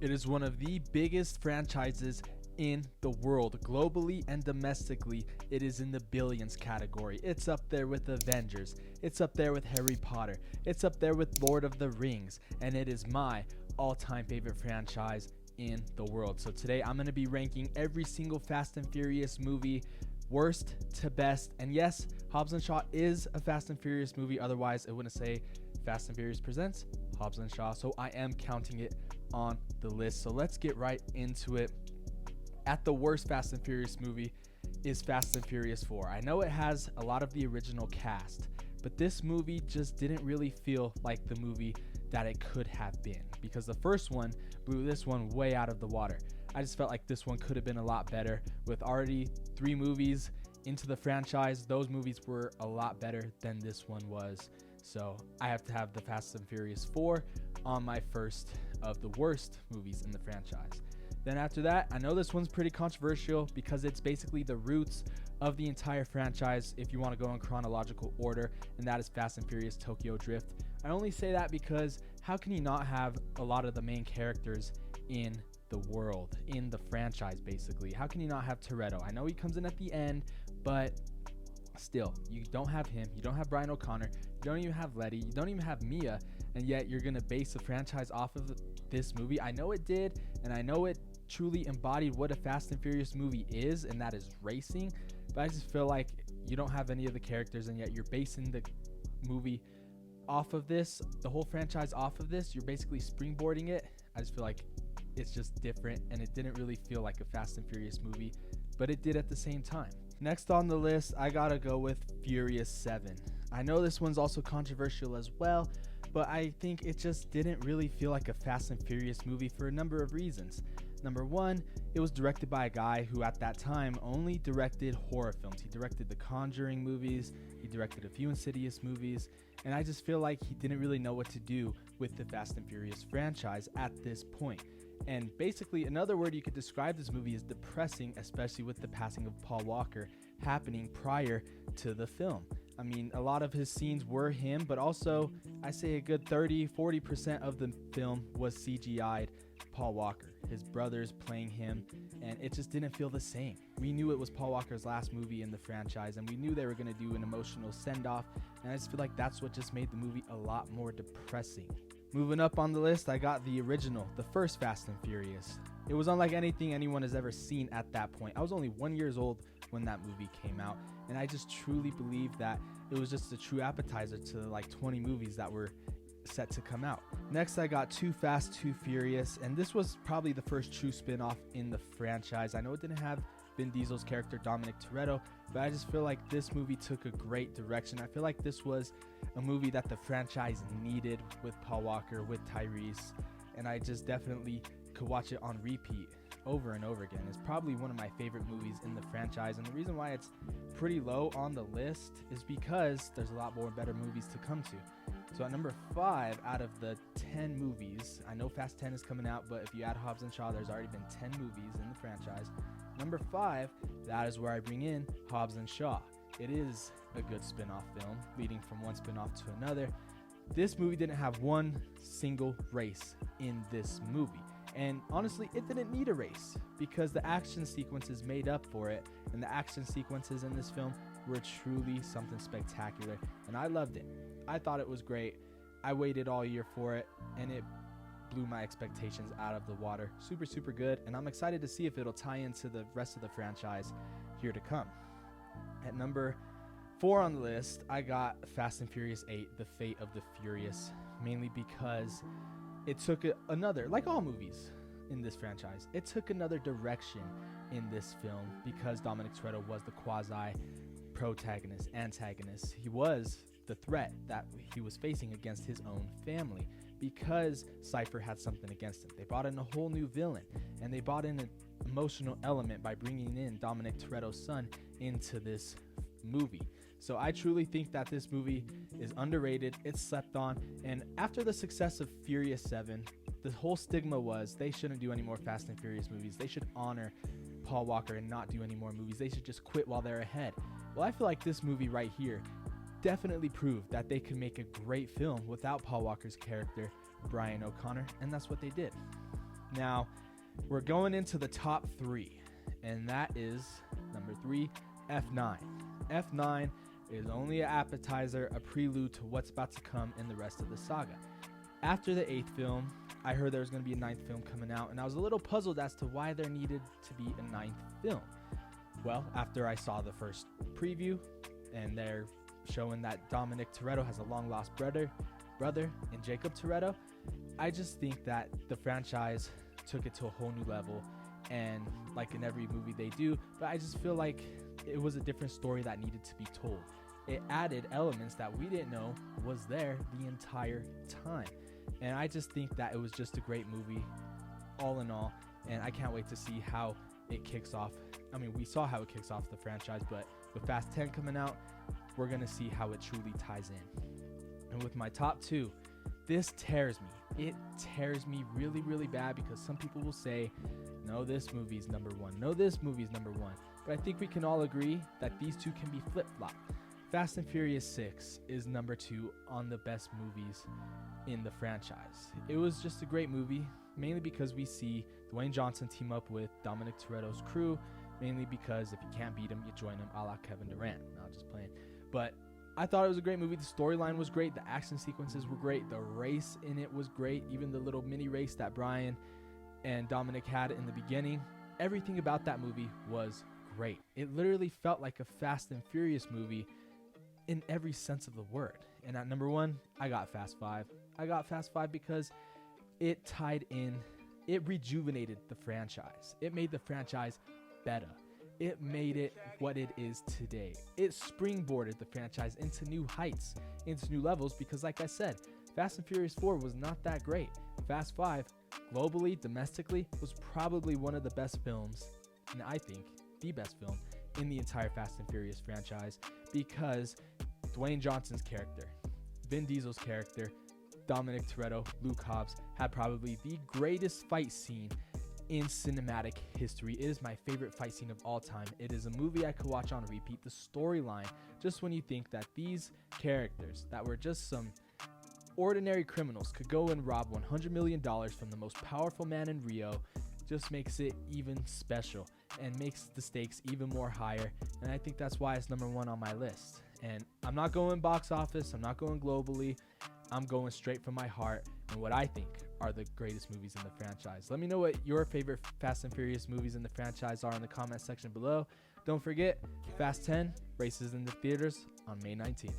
It is one of the biggest franchises in the world, globally and domestically. It is in the billions category. It's up there with Avengers. It's up there with Harry Potter. It's up there with Lord of the Rings. And it is my all-time favorite franchise in the world. So today I'm going to be ranking every single Fast and Furious movie, worst to best. And yes, Hobbs Shaw is a Fast and Furious movie. Otherwise, it wouldn't say Fast and Furious presents Hobbs Shaw. So I am counting it on the list. So let's get right into it. At the worst Fast and Furious movie is Fast and Furious 4. I know it has a lot of the original cast, but this movie just didn't really feel like the movie that it could have been, because the first one blew this one way out of the water. I just felt like this one could have been a lot better. With already 3 movies into the franchise, those movies were a lot better than this one was. So I have to have the Fast and Furious 4 on my first of the worst movies in the franchise. Then after that, I know this one's pretty controversial because it's basically the roots of the entire franchise if you want to go in chronological order, and that is Fast and Furious Tokyo Drift. I only say that because how can you not have a lot of the main characters in the world, in the franchise basically? How can you not have Toretto? I know he comes in at the end, but still, you don't have him. You don't have Brian O'Connor. You don't even have Letty. You don't even have Mia, and yet you're going to base the franchise off of this movie. I know it did, and I know it truly embodied what a Fast and Furious movie is, and that is racing, but I just feel like you don't have any of the characters, and yet you're basing the movie off of this, the whole franchise off of this. You're basically springboarding it. I just feel like it's just different, and it didn't really feel like a Fast and Furious movie, but it did at the same time. Next on the list, I gotta go with Furious 7. I know this one's also controversial as well, but I think it just didn't really feel like a Fast and Furious movie for a number of reasons. Number one, it was directed by a guy who at that time only directed horror films. He directed the Conjuring movies, he directed a few Insidious movies, and I just feel like he didn't really know what to do with the Fast and Furious franchise at this point. And basically, another word you could describe this movie is depressing, especially with the passing of Paul Walker happening prior to the film. I mean, a lot of his scenes were him, but also I say a good 30-40% of the film was CGI'd Paul Walker, his brothers playing him, and it just didn't feel the same. We knew it was Paul Walker's last movie in the franchise, and we knew they were going to do an emotional send-off, and I just feel like that's what just made the movie a lot more depressing. Moving up on the list, I got the original, the first Fast and Furious. It was unlike anything anyone has ever seen at that point. I was only 1 year old when that movie came out, and I just truly believe that it was just a true appetizer to like 20 movies that were set to come out. Next, I got Too Fast, Too Furious, and this was probably the first true spin-off in the franchise. I know it didn't have Vin Diesel's character Dominic Toretto, but I just feel like this movie took a great direction. I feel like this was a movie that the franchise needed with Paul Walker, with Tyrese, and I just definitely could watch it on repeat over and over again. It's probably one of my favorite movies in the franchise, and the reason why it's pretty low on the list is because there's a lot more better movies to come to. So at number 5 out of the 10 movies, I know Fast 10 is coming out, but if you add Hobbs and Shaw, there's already been 10 movies in the franchise. Number 5, that is where I bring in Hobbs and Shaw. It is a good spin-off film, leading from one spin-off to another. This movie didn't have one single race in this movie. And honestly, it didn't need a race because the action sequences made up for it, and the action sequences in this film were truly something spectacular, and I loved it. I thought it was great. I waited all year for it, and it blew my expectations out of the water. Super, super good, and I'm excited to see if it'll tie into the rest of the franchise here to come. At number 4 on the list, I got Fast and Furious 8, The Fate of the Furious, mainly because it took another, like all movies in this franchise, it took another direction in this film because Dominic Toretto was the quasi-protagonist, antagonist. He was the threat that he was facing against his own family because Cypher had something against him. They brought in a whole new villain, and they brought in an emotional element by bringing in Dominic Toretto's son into this movie. So I truly think that this movie is underrated, it's slept on, and after the success of Furious 7, the whole stigma was they shouldn't do any more Fast and Furious movies. They should honor Paul Walker and not do any more movies. They should just quit while they're ahead. Well, I feel like this movie right here definitely proved that they could make a great film without Paul Walker's character, Brian O'Connor, and that's what they did. Now, we're going into the top 3, and that is number 3, F9. F9 is only an appetizer, a prelude to what's about to come in the rest of the saga. After the 8th film, I heard there was going to be a 9th film coming out, and I was a little puzzled as to why there needed to be a 9th film. Well, after I saw the first preview, and they're showing that Dominic Toretto has a long-lost brother in Jacob Toretto, I just think that the franchise took it to a whole new level, and like in every movie they do, but I just feel like it was a different story that needed to be told. It added elements that we didn't know was there the entire time, and I just think that it was just a great movie all in all, and I can't wait to see how it kicks off. I mean, we saw how it kicks off the franchise, but with Fast 10 coming out, we're going to see how it truly ties in. And with my top 2, this tears me. It tears me really, really bad, because some people will say, no, this movie's number 1. No, this movie's number 1. But I think we can all agree that these two can be flip-flopped. Fast and Furious 6 is number 2 on the best movies in the franchise. It was just a great movie, mainly because we see Dwayne Johnson team up with Dominic Toretto's crew, mainly because if you can't beat him, you join him, a la Kevin Durant. Not just playing. But I thought it was a great movie. The storyline was great. The action sequences were great. The race in it was great. Even the little mini race that Brian and Dominic had in the beginning. Everything about that movie was great. It literally felt like a Fast and Furious movie in every sense of the word. And at number 1, I got Fast 5. I got Fast 5 because it tied in, it rejuvenated the franchise. It made the franchise better. It made it what it is today. It springboarded the franchise into new heights, into new levels, because like I said, Fast and Furious 4 was not that great. Fast 5, globally, domestically, was probably one of the best films, and I think the best film in the entire Fast and Furious franchise, because Dwayne Johnson's character, Vin Diesel's character, Dominic Toretto, Luke Hobbs, had probably the greatest fight scene in cinematic history. It is my favorite fight scene of all time. It is a movie I could watch on repeat. The storyline, just when you think that these characters that were just some ordinary criminals could go and rob $100 million from the most powerful man in Rio, just makes it even special and makes the stakes even more higher. And I think that's why it's number 1 on my list. And I'm not going box office, I'm not going globally, I'm going straight from my heart and what I think are the greatest movies in the franchise. Let me know what your favorite Fast and Furious movies in the franchise are in the comment section below. Don't forget, Fast 10 races in the theaters on May 19th.